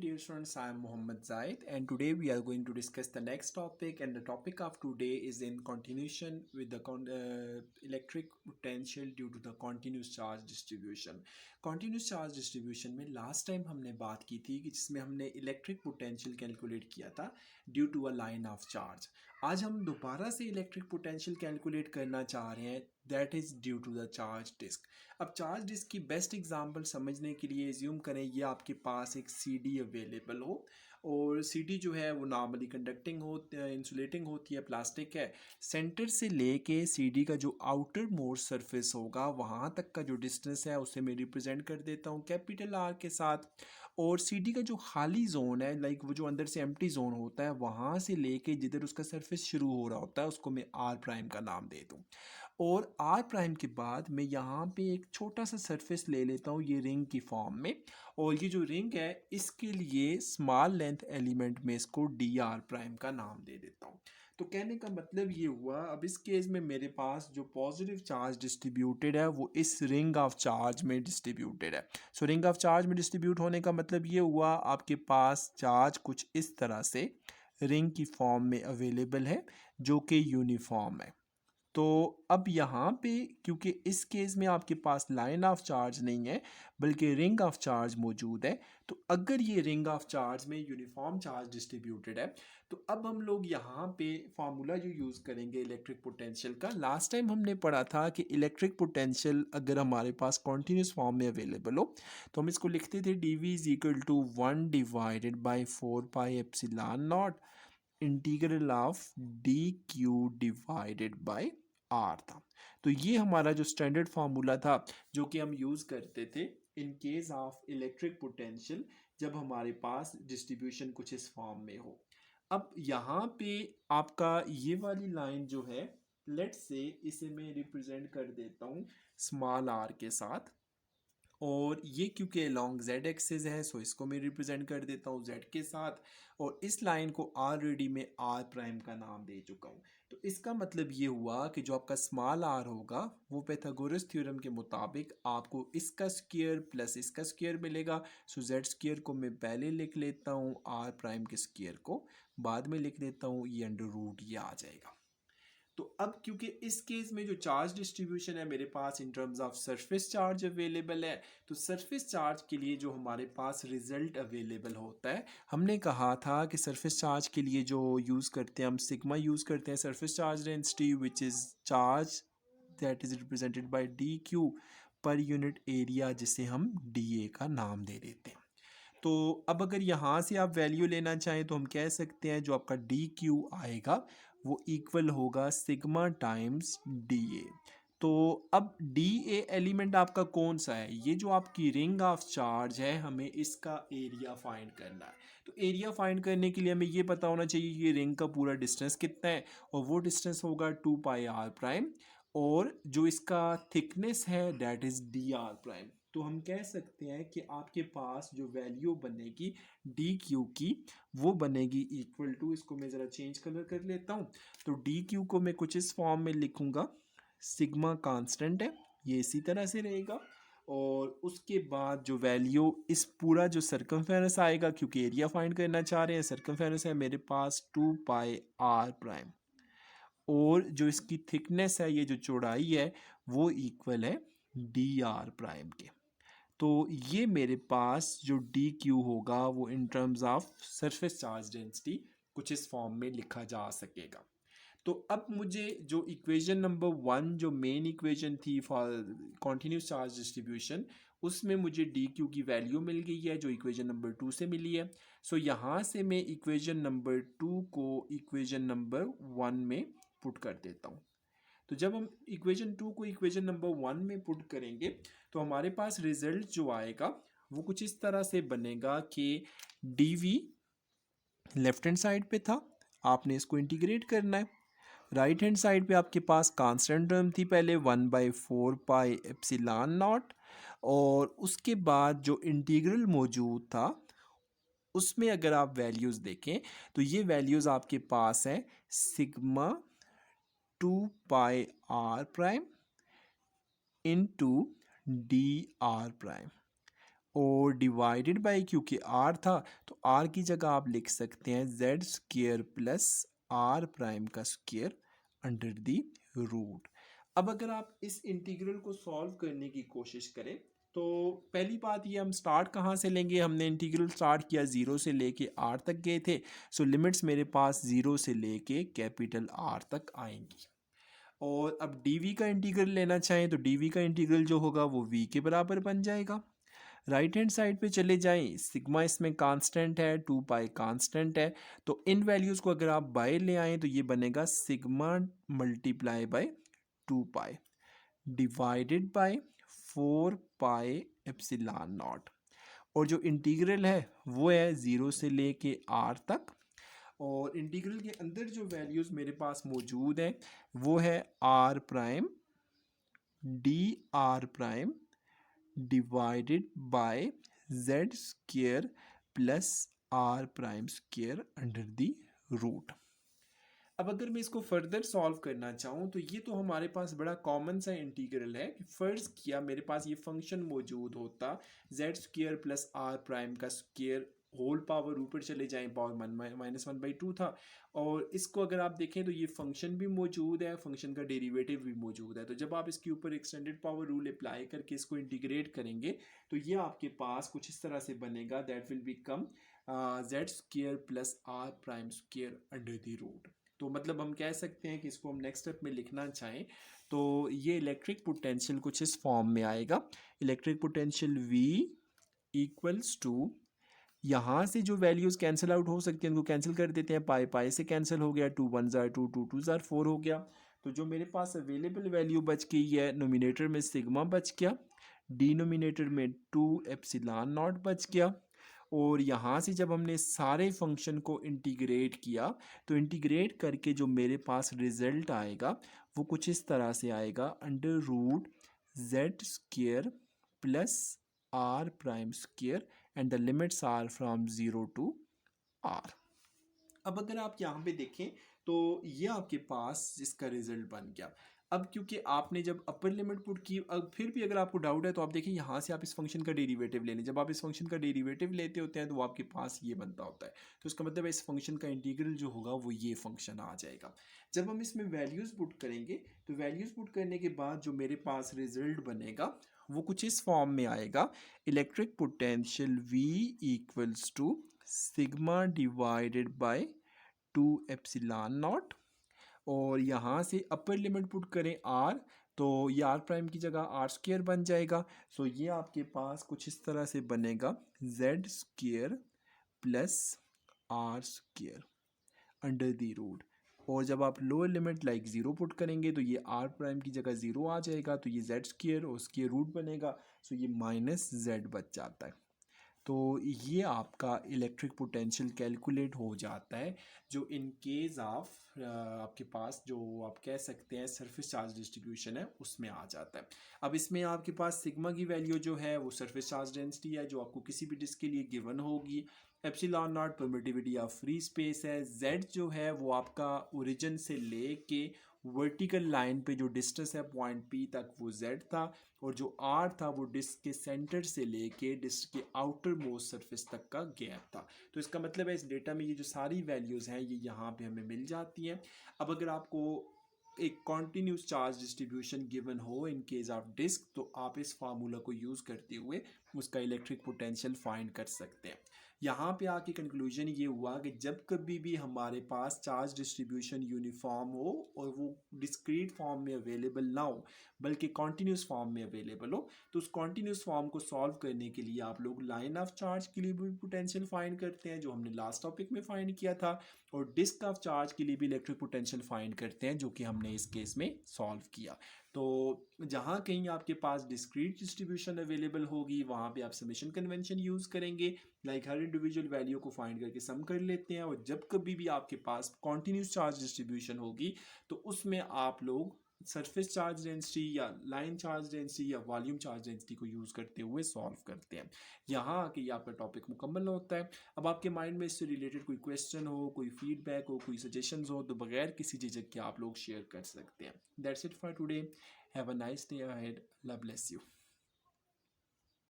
dear students. I am Muhammad Zaid, and today we are going to discuss the next topic. And the topic of today is in continuation with the electric potential due to the continuous charge distribution. Continuous charge distribution में last time हमने बात की थी कि जिसमें हमने electric potential calculate किया था due to a line of charge. आज हम दोबारा से इलेक्ट्रिक पोटेंशियल कैलकुलेट करना चाह रहे हैं, that is due to the charge disc. अब चार्ज डिस्क की बेस्ट एग्जांपल समझने के लिए एज्यूम करें ये आपके पास एक सीडी अवेलेबल हो, और सीडी जो है वो नॉर्मली कंडक्टिंग हो, इंसुलेटिंग होती है, प्लास्टिक है. सेंटर से लेके सीडी का जो आउटर मोस्ट सरफेस होगा वहाँ तक का जो डिस्टेंस है उसे मैं रिप्रेजेंट कर देता हूँ कैपिटल आर के साथ. और सीडी का जो खाली जोन है, लाइक वो जो अंदर से एम्प्टी जोन होता है, वहाँ से लेके जिधर उसका सरफेस शुरू हो रहा होता है उसको मैं आर प्राइम का नाम दे दूँ. और आर प्राइम के बाद मैं यहाँ पे एक छोटा सा सरफेस ले लेता हूँ ये रिंग की फॉर्म में, और ये जो रिंग है इसके लिए स्मॉल लेंथ एलिमेंट में इसको डी आर प्राइम का नाम दे देता हूँ. तो कहने का मतलब ये हुआ, अब इस केस में मेरे पास जो पॉजिटिव चार्ज डिस्ट्रीब्यूटेड है वो इस रिंग ऑफ चार्ज में डिस्ट्रीब्यूटेड है. सो रिंग ऑफ चार्ज में डिस्ट्रीब्यूट होने का मतलब ये हुआ आपके पास चार्ज कुछ इस तरह से रिंग की फॉर्म में अवेलेबल है जो कि यूनिफॉर्म है. तो अब यहाँ पे क्योंकि इस केस में आपके पास लाइन ऑफ चार्ज नहीं है बल्कि रिंग ऑफ चार्ज मौजूद है, तो अगर ये रिंग ऑफ चार्ज में यूनिफॉर्म चार्ज डिस्ट्रीब्यूटेड है तो अब हम लोग यहाँ पे फार्मूला जो यूज़ करेंगे इलेक्ट्रिक पोटेंशियल का, लास्ट टाइम हमने पढ़ा था कि इलेक्ट्रिक पोटेंशियल अगर हमारे पास कॉन्टीन्यूस फॉर्म में अवेलेबल हो तो हम इसको लिखते थे D V is equal to 1 divided by 4 pi epsilon naught integral of D Q divided by R था. तो ये हमारा जो स्टैंडर्ड फार्मूला था जो कि हम यूज़ करते थे in case of electric potential जब हमारे पास डिस्ट्रीब्यूशन कुछ इस फॉर्म में हो. अब यहाँ पे आपका ये वाली लाइन जो है, लेट्स से इसे मैं रिप्रेजेंट कर देता हूँ स्मॉल आर के साथ, और ये क्योंकि लॉन्ग जेड एक्सिस है सो इसको मैं रिप्रेजेंट कर देता हूँ जेड के साथ, और इस लाइन को ऑलरेडी मैं आर प्राइम का नाम दे चुका हूँ. तो इसका मतलब ये हुआ कि जो आपका स्मॉल आर होगा वो पाइथागोरस थ्योरम के मुताबिक आपको इसका स्क्वायर प्लस इसका स्क्वायर मिलेगा. सो जेड स्क्वायर को मैं पहले लिख लेता हूँ, आर प्राइम के स्क्वायर को बाद में लिख देता हूँ, ये अंडर रूट ये आ जाएगा. तो अब क्योंकि इस केस में जो चार्ज डिस्ट्रीब्यूशन है मेरे पास in terms of surface charge available है, तो सरफेस चार्ज के लिए जो हमारे पास रिजल्ट अवेलेबल होता है, हमने कहा था कि सरफेस चार्ज के लिए जो यूज़ करते हैं हम सिग्मा यूज़ करते हैं surface charge density which is charge that is represented by D Q per unit area, जिसे हम डी ए का नाम दे देते हैं. तो अब अगर यहाँ से आप वैल्यू लेना चाहें तो हम कह सकते हैं जो आपका डी क्यू आएगा वो इक्वल होगा सिग्मा टाइम्स डी ए. तो अब डी ए एलिमेंट आपका कौन सा है, ये जो आपकी रिंग ऑफ चार्ज है हमें इसका एरिया फाइंड करना है. तो एरिया फाइंड करने के लिए हमें ये पता होना चाहिए कि रिंग का पूरा डिस्टेंस कितना है, और वो डिस्टेंस होगा 2 पाई आर प्राइम, और जो इसका थिकनेस है that is D R prime. तो हम कह सकते हैं कि आपके पास जो वैल्यू बनेगी डी क्यू की वो बनेगी इक्वल टू, इसको मैं ज़रा चेंज कलर कर लेता हूँ. तो डी क्यू को मैं कुछ इस फॉर्म में लिखूँगा, सिग्मा कांस्टेंट है ये इसी तरह से रहेगा, और उसके बाद जो वैल्यू इस पूरा जो सर्कमफेरेंस आएगा, क्योंकि एरिया फाइंड करना चाह रहे हैं, सर्कमफेरेंस है मेरे पास 2 पाई आर प्राइम, और जो इसकी थिकनेस है ये जो चौड़ाई है वो इक्वल है डी आर प्राइम के. तो ये मेरे पास जो डी क्यू होगा वो इन terms of surface charge density कुछ इस फॉर्म में लिखा जा सकेगा. तो अब मुझे जो इक्वेशन नंबर 1 जो मेन इक्वेशन थी फॉर कॉन्टीन्यूस चार्ज डिस्ट्रीब्यूशन, उसमें मुझे डी क्यू की वैल्यू मिल गई है जो इक्वेशन नंबर 2 से मिली है. सो यहाँ से मैं इक्वेशन नंबर 2 को इक्वेशन नंबर 1 में पुट कर देता हूँ. तो जब हम इक्वेशन 2 को इक्वेशन नंबर 1 में पुट करेंगे तो हमारे पास रिजल्ट जो आएगा वो कुछ इस तरह से बनेगा कि D V left hand side पे था, आपने इसको इंटीग्रेट करना है. राइट हैंड साइड पे आपके पास कांस्टेंट टर्म थी पहले 1/4 पाई एप्सिलॉन नॉट, और उसके बाद जो इंटीग्रल मौजूद था उसमें अगर आप वैल्यूज़ देखें तो ये वैल्यूज़ आपके पास है sigma 2 pi R prime into D R prime, और डिवाइडेड बाय, क्योंकि आर था तो आर की जगह आप लिख सकते हैं Z square plus R prime का स्क्वेयर अंडर दी रूट। अब अगर आप इस इंटीग्रल को सॉल्व करने की कोशिश करें तो पहली बात ये, हम स्टार्ट कहाँ से लेंगे, हमने इंटीग्रल स्टार्ट किया ज़ीरो से लेके आर तक गए थे, सो लिमिट्स मेरे पास ज़ीरो से लेके कैपिटल आर तक आएंगी। और अब डी का इंटीग्रल लेना चाहें तो डी का इंटीग्रल जो होगा वो वी के बराबर बन जाएगा। राइट हैंड साइड पे चले जाएं, सिग्मा इसमें कांस्टेंट है, 2 पाई कांस्टेंट है, तो इन वैल्यूज़ को अगर आप बाय ले आएँ तो ये बनेगा sigma multiply by 2 pi divided by 4 pi epsilon naught. और जो इंटीग्रल है वो है ज़ीरो से लेके आर तक, और इंटीग्रल के अंदर जो वैल्यूज़ मेरे पास मौजूद हैं वो है R prime D R prime divided by Z square plus R prime square under the root. अब अगर मैं इसको फर्दर सॉल्व करना चाहूँ तो ये तो हमारे पास बड़ा कॉमन सा इंटीग्रल है कि फ़र्ज़ किया मेरे पास ये फंक्शन मौजूद होता Z square plus R prime का स्क्वेयर होल पावर ऊपर चले जाएं, पावर -1/2 था, और इसको अगर आप देखें तो ये फंक्शन भी मौजूद है, फंक्शन का डेरिवेटिव भी मौजूद है, तो जब आप इसके ऊपर एक्सटेंडेड पावर रूल अप्लाई करके इसको इंटीग्रेट करेंगे तो ये आपके पास कुछ इस तरह से बनेगा, that will become Z square plus R prime square under the root. तो मतलब हम कह सकते हैं कि इसको हम नेक्स्ट स्टेप में लिखना चाहें तो ये इलेक्ट्रिक पोटेंशियल कुछ इस फॉर्म में आएगा, electric potential V equals to, यहाँ से जो वैल्यूज़ कैंसिल आउट हो सकती हैं उनको कैंसिल कर देते हैं, पाई पाई से कैंसिल हो गया, 2 1 ज़ार 2 2 2 ज़ार 4 हो गया, तो जो मेरे पास अवेलेबल वैल्यू बच गई है, नोमिनेटर में सिग्मा बच गया, डिनोमिनेटर में 2 एप्सिलॉन नॉट बच गया, और यहाँ से जब हमने सारे फंक्शन को इंटीग्रेट किया तो इंटीग्रेट करके जो मेरे पास रिजल्ट आएगा वो कुछ इस तरह से आएगा, under root Z square plus R prime square and the limits are from 0 to R. अब अगर आप यहाँ पे देखें तो ये आपके पास इसका रिजल्ट बन गया। अब क्योंकि आपने जब अपर लिमिट पुट की, अब फिर भी अगर आपको डाउट है तो आप देखिए यहाँ से आप इस फंक्शन का डेरिवेटिव ले लें, जब आप इस फंक्शन का डेरिवेटिव लेते होते हैं तो वो आपके पास ये बनता होता है, तो इसका मतलब है इस फंक्शन का इंटीग्रल जो होगा वो ये फंक्शन आ जाएगा। जब हम इसमें वैल्यूज़ पुट करेंगे तो वैल्यूज़ पुट करने के बाद जो मेरे पास रिजल्ट बनेगा वो कुछ इस फॉर्म में आएगा, electric potential V equals to sigma divided by 2 epsilon naught, और यहाँ से अपर लिमिट पुट करें R तो ये आर प्राइम की जगह आर स्क्वेयर बन जाएगा, सो ये आपके पास कुछ इस तरह से बनेगा, Z square plus R square under the root, और जब आप lower limit like zero put करेंगे तो ये आर प्राइम की जगह ज़ीरो आ जाएगा, तो ये जेड स्क्वेयर और स्क्वेयर रूट बनेगा, सो ये माइनस जेड बच जाता है। तो ये आपका इलेक्ट्रिक पोटेंशियल कैलकुलेट हो जाता है, जो इन केस ऑफ आपके पास जो आप कह सकते हैं सरफेस चार्ज डिस्ट्रीब्यूशन है उसमें आ जाता है। अब इसमें आपके पास सिग्मा की वैल्यू जो है वो सरफेस चार्ज डेंसिटी है जो आपको किसी भी डिस्क के लिए गिवन होगी, epsilon not permittivity of free space है, जेड जो है वो आपका ओरिजिन से लेके वर्टिकल लाइन पे जो डिस्टेंस है पॉइंट पी तक वो जेड था, और जो आर था वो डिस्क के सेंटर से लेके डिस्क के आउटर मोस्ट सरफेस तक का गैप था। तो इसका मतलब है इस डेटा में ये जो सारी वैल्यूज़ हैं ये यहाँ पे हमें मिल जाती हैं। अब अगर आपको एक कॉन्टीन्यूस चार्ज डिस्ट्रीब्यूशन गिवन हो इन केस ऑफ डिस्क तो आप इस फार्मूला को यूज़ करते हुए उसका इलेक्ट्रिक पोटेंशियल फाइंड कर सकते हैं। यहाँ पे आके कंक्लूजन ये हुआ कि जब कभी भी हमारे पास चार्ज डिस्ट्रीब्यूशन यूनिफॉर्म हो और वो डिस्क्रीट फॉर्म में अवेलेबल ना हो बल्कि कॉन्टीन्यूस फॉर्म में अवेलेबल हो, तो उस कॉन्टीन्यूस फॉर्म को सॉल्व करने के लिए आप लोग लाइन ऑफ चार्ज के लिए भी पोटेंशियल फाइंड करते हैं जो हमने लास्ट टॉपिक में फाइंड किया था, और डिस्क ऑफ चार्ज के लिए भी इलेक्ट्रिक पोटेंशियल फाइंड करते हैं जो कि हमने इस केस में सॉल्व किया। तो जहाँ कहीं आपके पास डिस्क्रीट डिस्ट्रीब्यूशन अवेलेबल होगी वहाँ पे आप समेशन कन्वेंशन यूज़ करेंगे, लाइक हर इंडिविजुअल वैल्यू को फाइंड करके सम कर लेते हैं, और जब कभी भी आपके पास कॉन्टीन्यूस चार्ज डिस्ट्रीब्यूशन होगी तो उसमें आप लोग सरफेस चार्ज डेंसिटी या लाइन चार्ज डेंसिटी या वॉल्यूम चार्ज डेंसिटी को यूज़ करते हुए सॉल्व करते हैं। यहाँ आके ये आपका टॉपिक मुकम्मल होता है। अब आपके माइंड में इससे रिलेटेड कोई क्वेश्चन हो, कोई फीडबैक हो, कोई सजेशंस हो तो बगैर किसी झिझक के आप लोग शेयर कर सकते हैं। That's it for today, have a nice day ahead, love bless you.